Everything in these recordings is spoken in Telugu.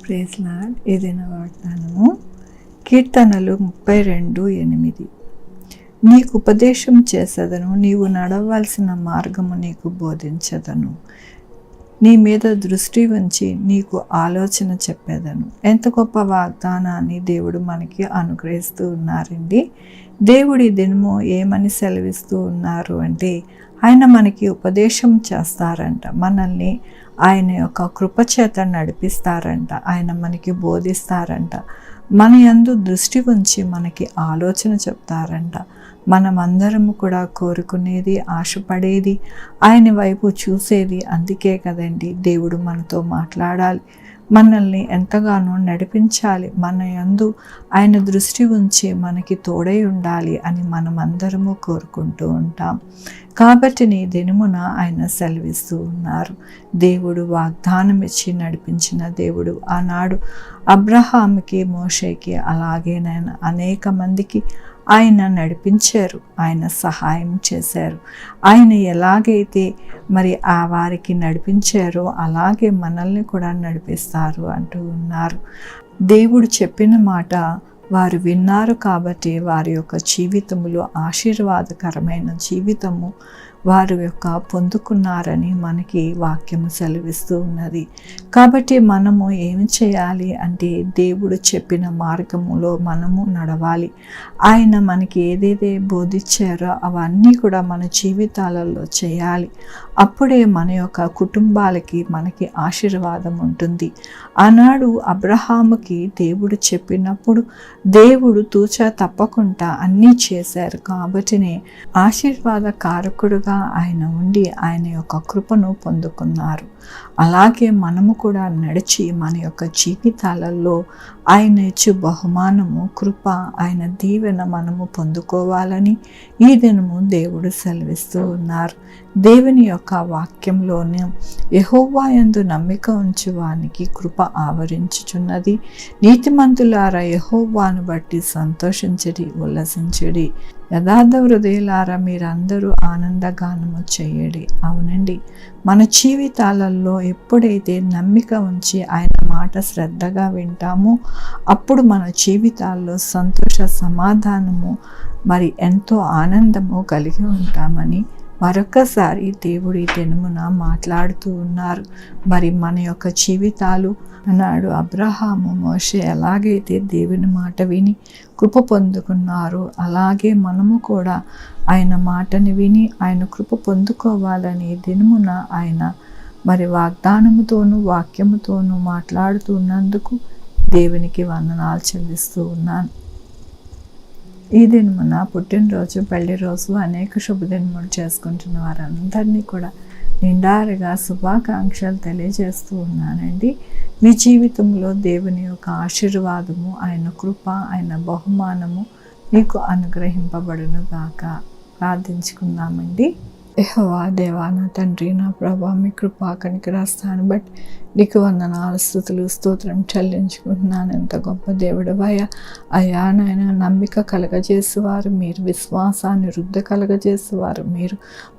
Praise lord. ఏదైనా వాగ్దానము కీర్తనలు 32:8. నీకు ఉపదేశం చేసేదను, నీవు నడవలసిన మార్గము నీకు బోధించదను, నీ మీద దృష్టి ఉంచి నీకు ఆలోచన చెప్పేదను. ఎంత గొప్ప వాగ్దానాన్ని దేవుడు మనకి అనుగ్రహిస్తూ ఉన్నారండి. దేవుడి దినము ఏమని సెలవిస్తూ ఉన్నారు అంటే, ఆయన మనకి ఉపదేశం చేస్తారంట, మనల్ని ఆయన యొక్క కృపచేత నడిపిస్తారంట, ఆయన మనకి బోధిస్తారంట, మన యందు దృష్టి ఉంచి మనకి ఆలోచన చెప్తారంట. మనమందరము కూడా కోరుకునేది, ఆశపడేది, ఆయన వైపు చూసేది అందుకే కదండి. దేవుడు మనతో మాట్లాడాలి, మనల్ని ఎంతగానో నడిపించాలి, మన యందు ఆయన దృష్టి ఉంచి మనకి తోడై ఉండాలి అని మనమందరము కోరుకుంటూ ఉంటాం. కాబట్టి నీ దినమున ఆయన సెలవిస్తూ ఉన్నారు. దేవుడు వాగ్దానం ఇచ్చి నడిపించిన దేవుడు. ఆనాడు అబ్రహాముకి, మోషేకి, అలాగే నేను అనేక మందికి ఆయన నడిపించారు, ఆయన సహాయం చేశారు. ఆయన ఎలాగైతే మరి ఆ వారికి నడిపించారో అలాగే మనల్ని కూడా నడిపిస్తారు అంటూ ఉన్నారు. దేవుడు చెప్పిన మాట వారు విన్నారు కాబట్టి వారి యొక్క జీవితములో ఆశీర్వాదకరమైన జీవితము వారి యొక్క పొందుకున్నారని మనకి వాక్యము సెలవిస్తూ ఉన్నది. కాబట్టి మనము ఏమి చేయాలి అంటే, దేవుడు చెప్పిన మార్గములో మనము నడవాలి. ఆయన మనకి ఏదైతే బోధించారో అవన్నీ కూడా మన జీవితాలలో చేయాలి. అప్పుడే మన యొక్క కుటుంబాలకి మనకి ఆశీర్వాదం ఉంటుంది. ఆనాడు అబ్రహాముకి దేవుడు చెప్పినప్పుడు దేవుడు తూచా తప్పకుండా అన్నీ చేశారు. కాబట్టినే ఆశీర్వాదకారకుడుగా ఆయన ఉండి ఆయన యొక్క కృపను పొందుకున్నారు. అలాగే మనము కూడా నడిచి మన యొక్క జీవితాలలో ఆయన ఇచ్చు బహుమానము, కృప, ఆయన దీవెన మనము పొందుకోవాలని ఈ దినము దేవుడు సెలవిస్తూ ఉన్నారు. దేవుని యొక్క వాక్యంలోనే యెహోవా యందు నమ్మిక ఉంచు వానికి కృప ఆవరించుచున్నది, నీతిమంతులారా యెహోవాను బట్టి సంతోషించడి, ఉల్లసించడి, యథార్థ హృదయులారా మీరందరూ ఆనందగానము చేయడి. అవునండి, మన జీవితాలలో ఎప్పుడైతే నమ్మిక ఉంచి ఆయన మాట శ్రద్ధగా వింటామో అప్పుడు మన జీవితాల్లో సంతోష, సమాధానము, మరి ఎంతో ఆనందము కలిగి ఉంటామని మరొకసారి దేవుడి దినమున మాట్లాడుతూ ఉన్నారు. మరి మన యొక్క జీవితాలు అన్నాడు అబ్రహాము, మోషే ఎలాగైతే దేవుని మాట విని కృప పొందుకున్నారు అలాగే మనము కూడా ఆయన మాటని విని ఆయన కృప పొందుకోవాలని దినమున ఆయన మరి వాగ్దానముతోనూ వాక్యముతోనూ మాట్లాడుతున్నందుకు దేవునికి వందనాలు చెల్లిస్తూ ఉన్నాను. ఈ దినమున పుట్టినరోజు, పెళ్లి రోజు, అనేక శుభదినములు చేసుకుంటున్న వారందరినీ కూడా నిండారుగా శుభాకాంక్షలు తెలియజేస్తూ ఉన్నానండి. మీ జీవితంలో దేవుని యొక్క ఆశీర్వాదము, ఆయన కృప, ఆయన బహుమానము మీకు అనుగ్రహింపబడును గాక. ప్రార్థించుకుందామండి. యెహోవా దేవా, నా తండ్రి, నా ప్రభా, మీ కృపా కనికరాస్తాను బట్టి నీకు వందనాలు, స్తుతులు, స్తోత్రం చెల్లించుకుంటున్నాను. ఎంత గొప్ప దేవుడవయ్యా. అయ్యా నాయన, నమ్మిక కలగజేసేవారు మీరు, విశ్వాసాన్ని వృద్ధి కలగజేసేవారు మీరు,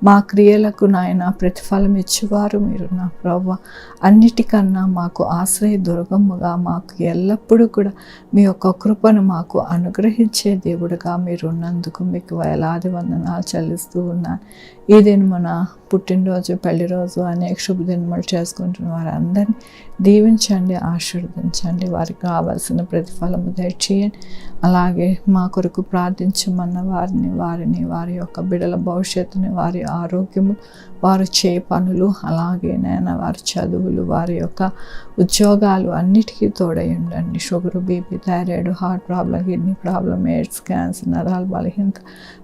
మా క్రియలకు నాయన ప్రతిఫలం ఇచ్చేవారు మీరు. నా ప్రభా, అన్నిటికన్నా మాకు ఆశ్రయ దుర్గముగా, మాకు ఎల్లప్పుడూ కూడా మీ యొక్క కృపను మాకు అనుగ్రహించే దేవుడుగా మీరు ఉన్నందుకు మీకు వేలాది వందనాలు చెల్లిస్తూ ఉన్నాను. ఈ దినమున పుట్టినరోజు, పెళ్లి రోజు, అనేక శుభదినములు చేసుకుంటున్న వారందరినీ దీవించండి, ఆశీర్వదించండి, వారికి కావాల్సిన ప్రతిఫలము దయచేయండి. అలాగే మా కొరకు ప్రార్థించమన్న వారిని వారి యొక్క బిడ్డల భవిష్యత్తుని, వారి ఆరోగ్యము, వారు చే పనులు, అలాగే నేను వారి చదువులు, వారి యొక్క ఉద్యోగాలు అన్నిటికీ తోడై ఉండండి. Sugar, BP, thyroid, heart problem, kidney problem, AIDS, cancer, నరాల బలహీనత,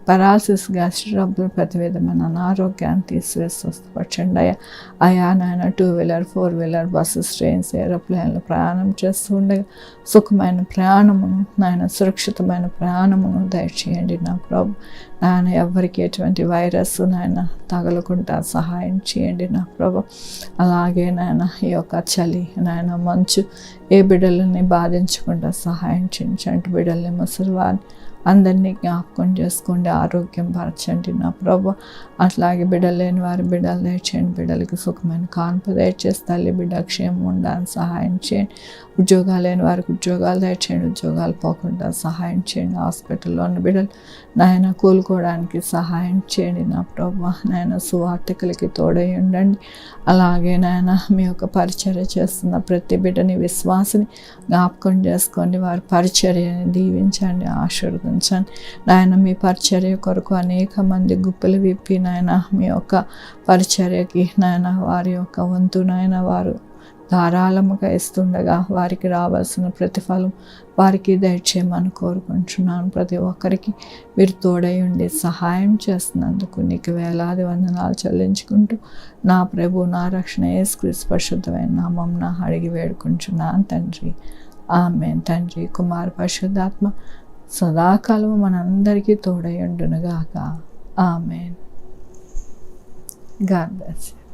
పెరాలసిస్, గ్యాస్ట్రిక్ ట్రబుల్, ప్రతి విధమైన అనారోగ్యాన్ని తీసివేసి స్వస్థపరచండి. అయా నాయన, 2 వీలర్, 4 వీలర్, బస్సెస్, ట్రైన్స్, ఏరోప్లేన్లు ప్రయాణం చేస్తూ ఉండగా సుఖమైన ప్రయాణమును నాయన, సురక్షితమైన ప్రయాణమును దయచేయండి. నా ప్రభు నాయన, ఎవరికి ఎటువంటి వైరస్ నాయన తగలకుండా సహాయం చేయండి నా ప్రభు. అలాగే నాయన, ఈ యొక్క చలి నాయన, మంచు ఏ బిడ్డలని బాధించకుండా సహాయం చేయండి. చంటి బిడ్డల్ని, ముసలివారిని, అందరినీ జ్ఞాపకం చేసుకోండి, ఆరోగ్యం పరచండి నా ప్రభు. అట్లాగే బిడ్డలు లేని వారి బిడ్డలు దయచేయండి, బిడ్డలకి సుఖమైన కాన్పు దయచేసి తల్లి బిడ్డ క్షేమం ఉండడానికి సహాయం చేయండి. ఉద్యోగాలు లేని వారికి ఉద్యోగాలు దయచేయండి, ఉద్యోగాలు పోకుండా సహాయం చేయండి. హాస్పిటల్లో ఉన్న బిడ్డలు నాయన కోలుకోవడానికి సహాయం చేయండి నా ప్రభు. నాయన సువార్తికులకి తోడై ఉండండి. అలాగే నాయన మీ యొక్క పరిచర్య చేస్తున్న ప్రతి బిడ్డని విశ్వాసిని జ్ఞాపకం చేసుకోండి, వారి పరిచర్యని దీవించండి, ఆశీర్వదించండి. నాయన మీ పరిచర్య కొరకు అనేక మంది గుప్పలు విప్పి నాయన మీ యొక్క పరిచర్యకి నాయన వారి యొక్క వంతు నాయన వారు ధారాళముగా ఇస్తుండగా వారికి రావాల్సిన ప్రతిఫలం వారికి దయచేయమని కోరుకుంటున్నాను. ప్రతి ఒక్కరికి మీరు తోడై ఉండి సహాయం చేస్తున్నందుకు నీకు వేలాది వందనాలు చెల్లించుకుంటూ నా ప్రభు నా రక్షణ యేసుక్రీస్తు పరిశుద్ధమైన నామమున అడిగి వేడుకుంటున్నాను తండ్రి. ఆమేన్. తండ్రి కుమార పరిశుద్ధాత్మ సదాకాలం మనందరికీ తోడై ఉండునుగాక. ఆమేన్. God bless you.